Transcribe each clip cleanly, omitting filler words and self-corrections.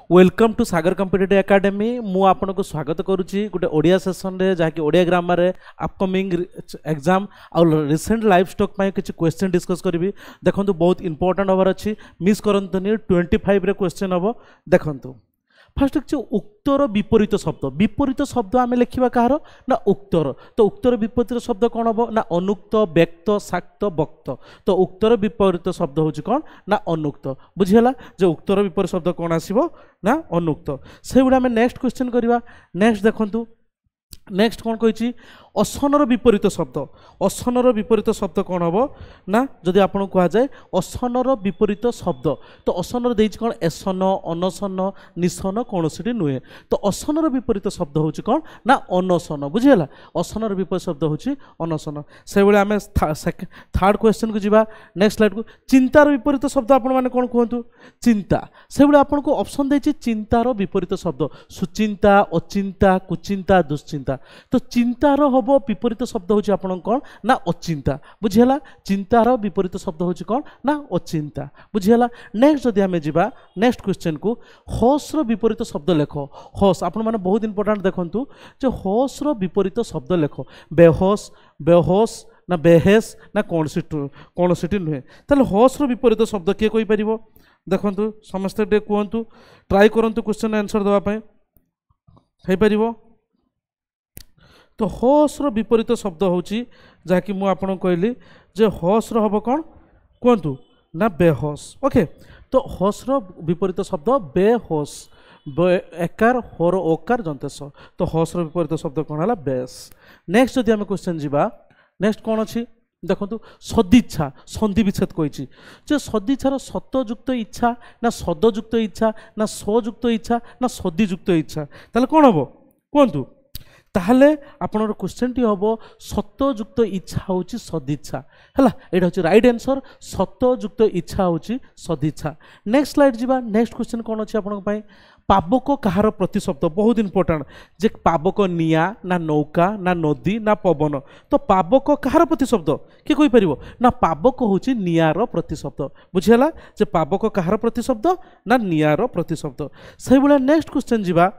Welcome to Sagar competitive academy मु आपन को स्वागत करुच्ची गोटे ओडिया सेशन रे जहाँकि ओडिया ग्रामर अपकमिंग एग्जाम आ रिसेंट लाइफ स्टॉक में किसी क्वेश्चन डिस्कस करी देखो बहुत इंपोर्टेंट हबार अच्छी मिस करंतनी 25 रे क्वेश्चन हम देखो फास्ट देखिए उक्तर विपरीत शब्द आम लिखा कहार ना उक्तर तो उक्तर विपरीत शब्द कौन हम ना अनुक्त व्यक्त शाक्त वक्त तो उक्तर विपरीत शब्द हूँ कौन ना अनुक्त बुझीगला जो उक्तर विपरीत शब्द कौन आसो ना अनुक्त से गुड़ा आम नेक्स्ट क्वेश्चन करवा नेक्स्ट देखु नेक्स्ट कौन कही असनर विपरीत शब्द कौन हम ना जदि आपन कह जाए असनर विपरीत शब्द तो असनर देछि कौन एसन अनसन निसन कौन सी नुहे तो असनर विपरीत शब्द हूँ कौन ना अनसन बुझीगला असनर विपरीत शब्द हूँ अनसन से आम थर्ड क्वेश्चन को जीवा नेक्स्ट स्लाइड को चिंतार विपरीत शब्द आपण मैंने कौन कहतु चिंता से आपन को ऑप्शन देछि चिंतार विपरीत शब्द सुचिंता अचिंता कुचिंता दुश्चिंता तो चिंतार हम विपरीत शब्द हूँ आपन कौन ना अचिंता बुझीगला चिंतार विपरीत शब्द हूँ कौन ना अचिंता बुझीगला नेक्स्ट जदि आम जा नेक्स्ट क्वेश्चन को हस विपरीत शब्द लेख हस आपण मैंने बहुत इंपोर्टेंट देखु जो हस विपरीत शब्द लेख बेहस बेहस ना बेहेस ना कौन सी नुहे ताले हस विपरीत शब्द किए कोई पारिबो देखंतु समस्ते टे कहतु ट्राई करंतु क्वेश्चन आंसर देवाई हो पारिबो तो हस विपरीत शब्द हूँ जहाँकि मुझे कहली जे हस हम कौन कहतु ना बेहस ओके तो हस विपरीत शब्द बेहस एकार हर ओकार जंतेश तो हस विपरीत शब्द कौन है बेस नेक्स्ट जदि आम क्वेश्चन जावा नेक्स्ट कौन अच्छी देखो सदिच्छा सन्धि विच्छेद कही जे सदिच्छार सतयुक्त इच्छा ना सदयुक्त इच्छा ना सयुक्त इच्छा ना सदियुक्त इच्छा ताले कौन हम कहतु ताहले आपनर क्वेश्चन टी हम सतयुक्त इच्छा हूँ सदिच्छा है यहाँ हूँ राइट आंसर सतयुक्त इच्छा हूँ सदिच्छा नेक्स्ट स्लाइड जीवा नेक्स्ट क्वेश्चन कौन अच्छे आपण पावक कहार प्रतिशब्द बहुत इंपोर्टेंट जे पावक निया ना नौका ना नदी ना पवन तो पावक कहार प्रतिशब्द किए कोई पारिबो ना पावक हूँ नियार प्रतिशब्द बुझीगला जे पावक कहार प्रतिशब्द ना नियार प्रतिशब्द से भाया नेक्स्ट क्वेश्चन जीवा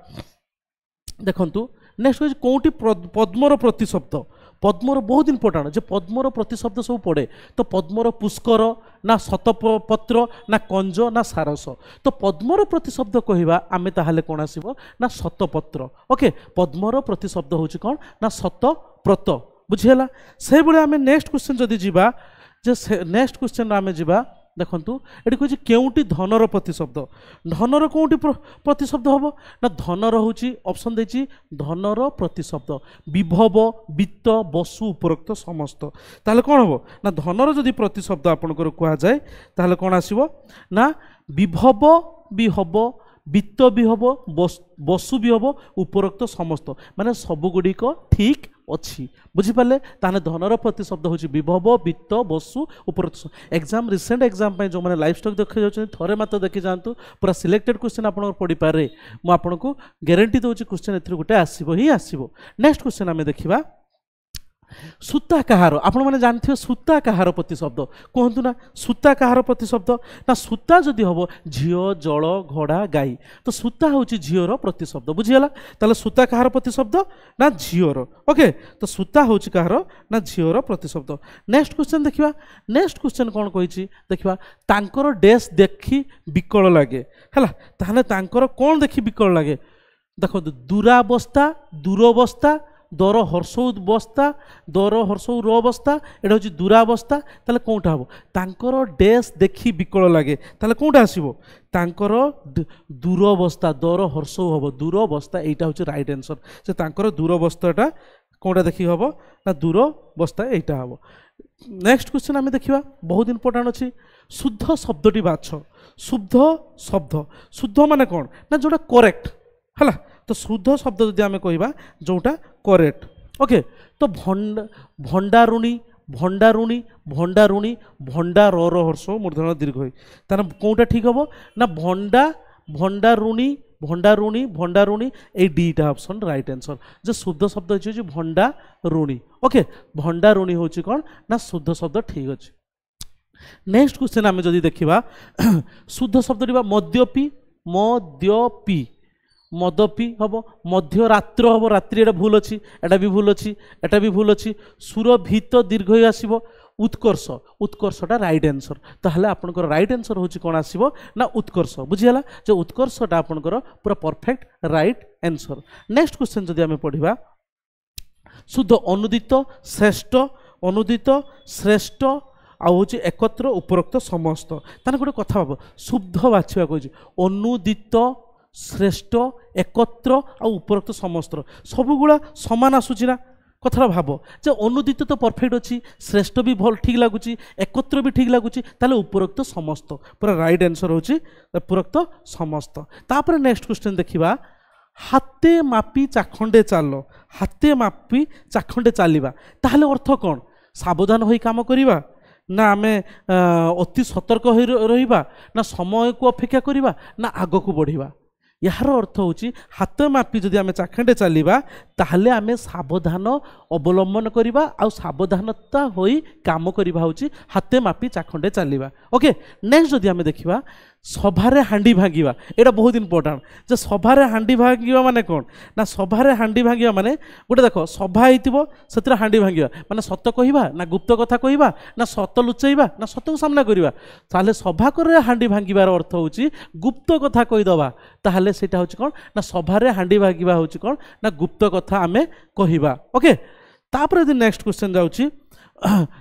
देखंतु नेक्स्ट कौन कौटी पद्मर प्रतिशब्द पद्मर बहुत इंपोर्टेंट जो पद्मर प्रतिशब्द सब पड़े तो पद्मर पुष्कर ना शतपत्र ना कंज ना सारस तो पद्मर प्रतिशब्द कहवा आम ताहले कौन आसो ना शतपत्र ओके पद्मर प्रतिशब्द हूँ कौन ना शतप्रत बुझीगला से भाया आम नेक्स्ट क्वेश्चन जदि जीवा जे नेक्स्ट क्वेश्चन आम जीवा देखु ये कह केउटी धनर प्रतिशब्द धनर कौटी प्रतिशब्द हम ना धनर हूँ ऑप्शन देछि धनर प्रतिशब्द विभव वित्त बसु उपरोक्त समस्त ताहले कौन हम ना धनर जदि प्रतिशब्द आपनकर कह जाए ताहले कौन आसीबो ना विभव भी हम वित्त भी हम बसु भी हम उपरोक्त समस्त माने सबुगुड़िक ठीक अच्छी बुझीपारे ताहले धनर प्रतिशब्द हूँ विभव वित्त बसु उपरोक्त एग्जाम रिसेंट एग्जाम जो मैंने लाइफ स्टॉक देखी जाऊँ थोड़े मात्र देखी जातु पूरा सिलेक्टेड क्वेश्चन आप पढ़ी पारे मुझे गारंटी दूसरी क्वेश्चन ए गोटे आसो ही आसो नेक्स्ट क्वेश्चन आम देखा सूता कहार आपण मैंने जानते सूता कहार प्रतिशब्द कहतु ना सूता कहार प्रतिशब्द ना सूता जदि हम झील जल घोड़ा गाई तो सूता हूँ झीर प्रतिशब्द बुझीगला ताले सूता कहार प्रतिशब्द ना झीर ओके तो सूता हूँ कहार ना झीर प्रतिशब्द नेक्स्ट क्वेश्चन देखा नेक्स्ट क्वेश्चन कौन कही देखा तांकर डेस देखी विकल लगे है ताहले तांकर कौन देखी विकल लगे देखो दुरावस्था दूरवस्था दर हर्षौ बस्ता दर हर्षौ रवस्था एटा हूँ दुरावस्था ताले कौटा हम तांकर डेस देखी विकल लगे ताले कौटा आसो तांकर दूरवस्था दर हर्षौ हम दूरवस्था यहाँ हूँ राइट आंसर से तांकर दूरवस्थाटा कौटा देखी हम ना दूरवस्था यहाँ हम नेक्स्ट क्वेश्चन आम देखा बहुत इंपोर्टेंट अच्छी शुद्ध शब्दटी बाछ शुद्ध शब्द शुद्ध माने कौन ना जोटा करेक्ट है तो शुद्ध शब्द जदि आम कहवा जोटा करेक्ट ओके तो भंडारुणी भंडारुणी भंडारुणी भंडार हर्ष मूर्धन दीर्घ तार कौटा ठीक हम ना भंडा भंडारुणी भंडारुणी भंडारुणी ये दीटा ऑप्शन राइट आंसर जो शुद्ध शब्द अच्छे भंडारुणी ओके भंडारुणी हूँ कौन ना शुद्ध शब्द ठीक अच्छे नेक्स्ट क्वेश्चन आम जदि देखा शुद्ध शब्द मद्यपी मद्यपी मदपी हम मध्यरात्र हम रात्रि एटा भूल अच्छी एटा भी भूल अच्छी एटा भी भूल अच्छी सुरभित दीर्घ आसब उत्कर्ष उत्कर्षटा राइट आंसर ताहले आपनकर राइट आंसर होची कोन आसीबो ना उत्कर्ष बुझियाला जे उत्कर्षटा आपनकर पूरा perfect right answer. Next question जदि आमे पढिबा शुद्ध अनुदित श्रेष्ठ आ होची एकत्र उपरोक्त समस्त ताने गोटे कथा भाव शुद्ध बाछिबा कहछि अनुदित श्रेष्ठ एकत्र आ उपरोक्त समस्त सबुगुला समान आसुची ना कथार भाव जे अनुदित तो परफेक्ट अच्छी श्रेष्ठ भी भल ठीक लगुच एकत्र भी ठीक लगुच ताले उपरोक्त समस्त पूरा राइट आंसर होची उपरोक्त समस्त। तापर नेक्स्ट क्वेश्चन देखिबा हाते मापी चाखंडे चाल हाते मापी चाखंडे चलवा ताहले अर्थ कौन सावधान होई काम करिबा ना आमे अति सतर्क होई रहिबा ना समय को अपेक्षा करिबा ना आग को बढ़िबा यार अर्थ होची हाथ मापी जदि आमे चाखंडे चलवा ताहले आमे सावधान अवलंबन करिबा आ सावधानता होई काम करिबा होची हाथे मापी चाखंडे चलवा। ओके नेक्स्ट जदि आमे देखिबा सभारे हांडी भांगिबा एटा बहुत इंपोर्टेंट जे सभारे हांडी भांगिबा माने कोन ना सभारे हांडी भांगिबा माने गोटे देखो सभा हेतिबो सेतिर हांडी भांगिबा माने सत कहिबा ना गुप्त कथा कहिबा ना सत लुचैबा ना सत को सामना करिबा ताले सभा करे हांडी भांगिबार अर्थ होची गुप्त कथा कहि दबा ताहले सेटा होची कोन ना सभारे हांडी भांगिबा होची कोन ना गुप्त कथा आमे कहिबा। ओके तापर जे नेक्स्ट क्वेश्चन जाउची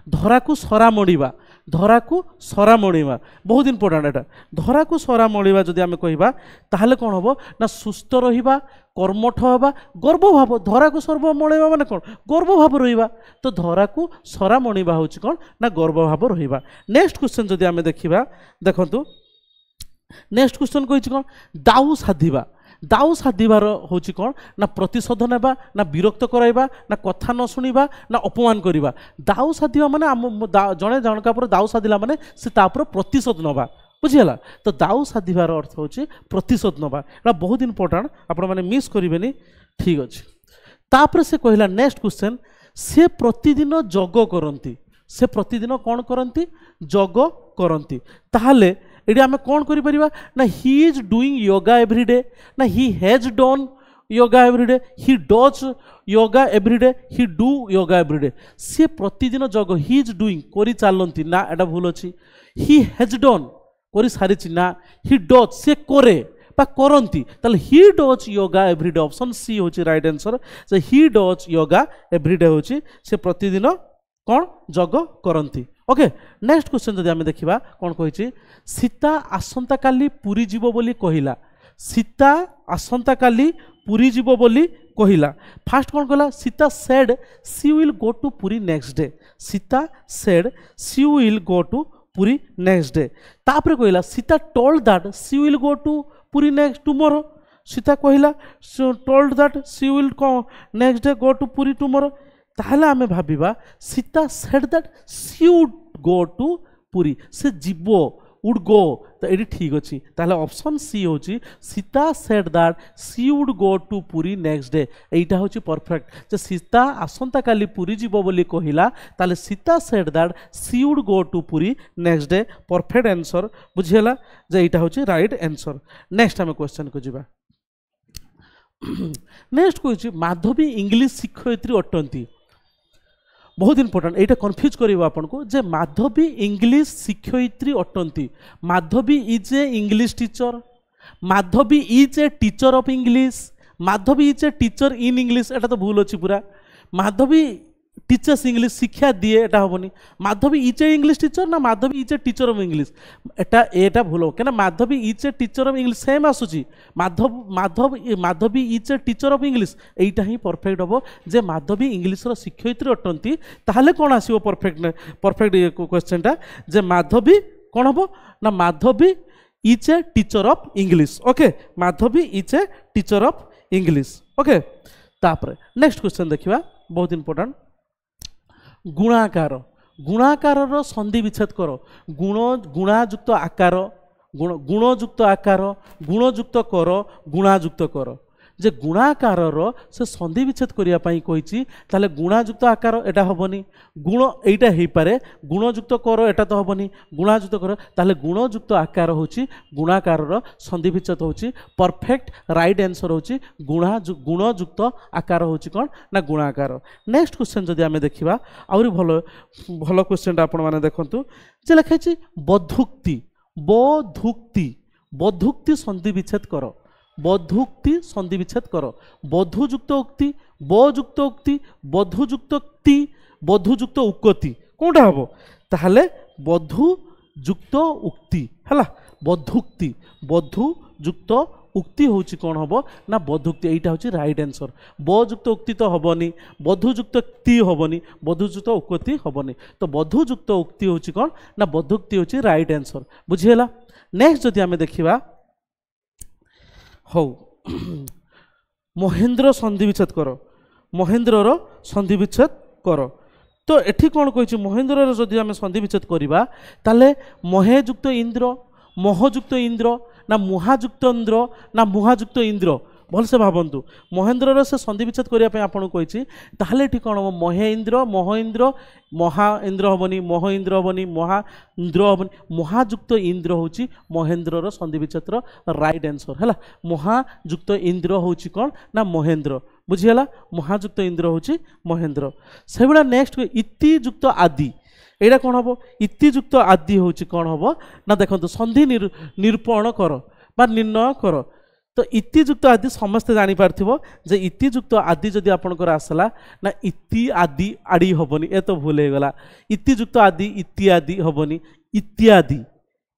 धरा को सरा मोड़ीबा धरा को सरा मोड़ीबा बहुत इंपोर्टेंट एटा धरा को सरा मोड़ीबा जदि आमे कहिबा ताहले कोन होबो ना सुस्थ रहिबा कर्मठ होबा गर्व भाव धरा को सर्व मोड़ीबा माने कोन गर्व भाव रहिबा तो धरा को सरा मोड़ीबा होची कोन ना गर्व भाव रहिबा। नेक्स्ट क्वेश्चन जदि आमे देखिबा देखंतु नेक्स्ट क्वेश्चन कहिछि कोन दाऊ साधिबा दाऊ साधिबार होची कोन ना प्रतिशोध नेबा ना विरक्त कराइबा ना कथा न सुनिबा ना अपमान करिबा दाऊ साधिबा माने जणे जनका पर दाऊ साधिला माने से तापर प्रतिशोध नबा बुझियला तो दाऊ साधिबार अर्थ होची प्रतिशोध नबा एटा बहुत इंपोर्टेंट आपण माने मिस करिवेनी ठीक अछि। तापर से कहिला नेक्स्ट क्वेश्चन से प्रतिदिन जग करंती से प्रतिदिन कोन करंती जग करंती ताहले एडी आमे कौन करि परिबा ना he is doing yoga every day ना he has done yoga every day he does yoga every day he do yoga every day से प्रतिदिन जग ही इज डूइंग करि चालंती ना एटा भूल अछि ही हैज डन करि सारिछि ना ही डज से करे बा करंती ताले he does yoga every day option C होछि राइट आंसर जे he does yoga every day होछि से प्रतिदिन कौन जग करंती। ओके नेक्स्ट क्वेश्चन जदि आमे देखिबा कोन कहिछि सीता आसंता काली पुरी जीवो बोली कहिला सीता आसंता काली पुरी जीवो बोली कहिला फास्ट कोन कहला Sita said she will go to Puri next day Sita said she will go to Puri next day तापर कहिला Sita told that she will go to Puri next tomorrow Sita कहिला told that she will next day go to Puri tomorrow ताहले आमे भाबिबा Sita said that she would go to Puri the जीवो would go तो ये ठीक अच्छी ताहले ऑप्शन सी होची Sita said that she would go to Puri next day एटा होची परफेक्ट जे सीता आसंता काली पुरी जीवो बोली कहिला ताहले Sita said that she would go to Puri next day perfect answer बुझियला जे एटा होची राइट आंसर। नेक्स्ट आमे क्वेश्चन को जिबा नेक्स्ट कोछि माधवी इंग्लिश शिक्षयित्री अटंती बहुत इंपोर्टेंट एटा कन्फ्यूज करिवो आपनको जे माधवी इंग्लिश शिक्षयित्री अटंती Madhavi is a English teacher Madhavi is a teacher of English Madhavi is a teacher in English एटा तो भूल अछि पूरा माधवी टीचर्स इंग्लिश शिक्षा दिए एटा होबनी Madhavi is a English teacher ना Madhavi is a teacher of English एटा भूल हो केना Madhavi is a teacher of English same आसुची Madhavi is a teacher of English एटा ही परफेक्ट होबो जे माधवी इंग्लिश रो शिक्षयित्री अटंती ताहले कोन आसीबो परफेक्ट क्वेश्चन टा जे माधवी कोन होबो ना Madhavi is a teacher of English. Okay Madhavi is a teacher of English. Okay तापर नेक्स्ट क्वेश्चन देखिबा बहुत इंपोर्टेंट गुणाकार गुणाकार संधि विच्छेद कर गुणायुक्त आकार गुणयुक्त आकार गुणयुक्त कर गुणायुक्त कर जे गुणाकारर से संधि विच्छेद करने कही ताले गुणाजुक्त आकार एटा हेनी गुण एटा हो पारे गुणजुक्त कर एटा तो हेनी गुणाजुक्त कर ताले गुणजुक्त आकार होची गुणाकारर संधि विच्छेद होची परफेक्ट राइट आंसर होची गुणजुक्त आकार होची कौन ना गुणाकार। नेक्स्ट क्वेश्चन जदि आमे देखिबा आउरी भलो भलो क्वेश्चन आपण माने देखंतु जे लिखाई बधुक्ति बधुक्ति बधुक्ति संधि विच्छेद कर बधुक्ति संधि विच्छेद कर बधुजुक्त उक्ति बजुक्त उक्ति बधुजुक्त क्ति बधुजुक्त उक्ति कोटा हम ताहले बधुजुक्त उक्ति है बधुक्ति बधुजुक्त उक्ति होची कौन हम ना बधुक्ति एटा होची राइट आंसर बजुक्त उक्ति तो हेनी बधुजुक्त क्ति हेनी बधुजुक्त उक्ति हेनी तो बधुजुक्त उक्ति होची कौन ना बधुक्ति होची राइट आंसर बुझीगला। नेक्स्ट जदि आमे देखिबा हौ महेंद्र संधि विच्छेद कर महेंद्रर संधि विच्छेद कर तो एठी कौन कही महेंद्रर जदि आमे संधि विच्छेद करिबा ताले महेजुक्त इंद्र महजुक्त इंद्र ना मुहाजुक्त इंद्र ना मुहाजुक्त इंद्र भलसे भावतु महेंद्रर से संधि विच्छेद करने आपको कही ताहले ठीक कौन हम महेंद्र महेंद्र महा इंद्र हेनी मह इंद्र हेनी महा इंद्र हेनी महाजुक्त इंद्र होची महेंद्रर संधि विच्छेदर राइट आंसर है महाजुक्त इंद्र होची कौन ना महेंद्र बुझीगला महाजुक्त इंद्र होची महेंद्र से भाया। नेक्स्ट इतिजुक्त आदि एटा कौन हम इतिजुक्त आदि होची कौन हम ना देखो संधि निरूपण कर बा निर्णय कर तो इतिजुक्त आदि समस्ते जानी पार्थिबो जे इतिजुक्त आदि जदि आपनकर आसला ना इति आदि आड़ी हेनी ए तो भूल हो गला इतिजुक्त आदि इत्यादि हेनी इत्यादि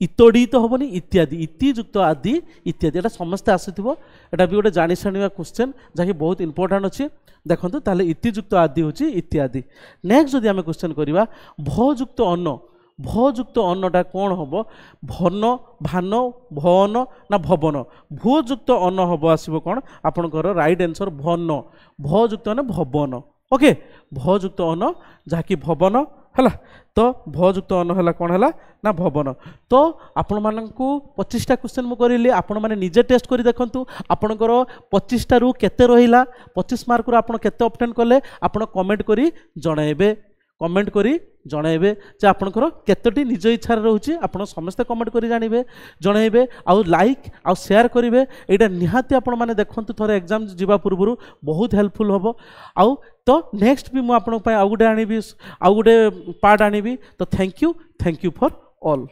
इतोड़ी तो हेनी इत्यादि इतिजुक्त आदि इत्यादि एटा समस्ते आसीथिबो एटा भी गोटे जानि छाणिबा क्वेश्चन जहाँकि बहुत इंपोर्टेंट अच्छे देखो ताले इतिजुक्त आदि होची इत्यादि। नेक्स्ट जदि आमे क्वेश्चन करिबा भजुक्त अन्न भजुक्त अन्नटा कौन हम भन भान भवन ना भवन भुजुक्त अन्न हम आसो कौन आपणकर राइट आंसर भन भजुक्त अन्न भवन ओके भजुक्त अन्न जहाँकि भवन है तो भजुक्त अन्न है कौन है ना भवन तो आपण मानू 25टा क्वेश्चन मुझे करी आपण मैंने निजे टेस्ट कर देखूँ आपणकर 25टा रु केते रहिला 25 मार्क रु आपण केते ऑब्टेन कले आपण कमेंट करी जणाइबे कमेंट करी जणाइबे जे आपणकर केतोटी निज इच्छा रोचे आपण समस्ते कमेंट करी जानिबे जणाइबे आउ लाइक आउ शेयर करिवे एटा निहाती आपण माने देखंतु थोरे एग्जाम जीवा पूर्व बहुत हेल्पफुल होबो आउ तो नेक्स्ट भी मु आपण पय आउ गुडे आनिबी आउ गुडे पार्ट आनिबी तो थैंक यू फॉर ऑल।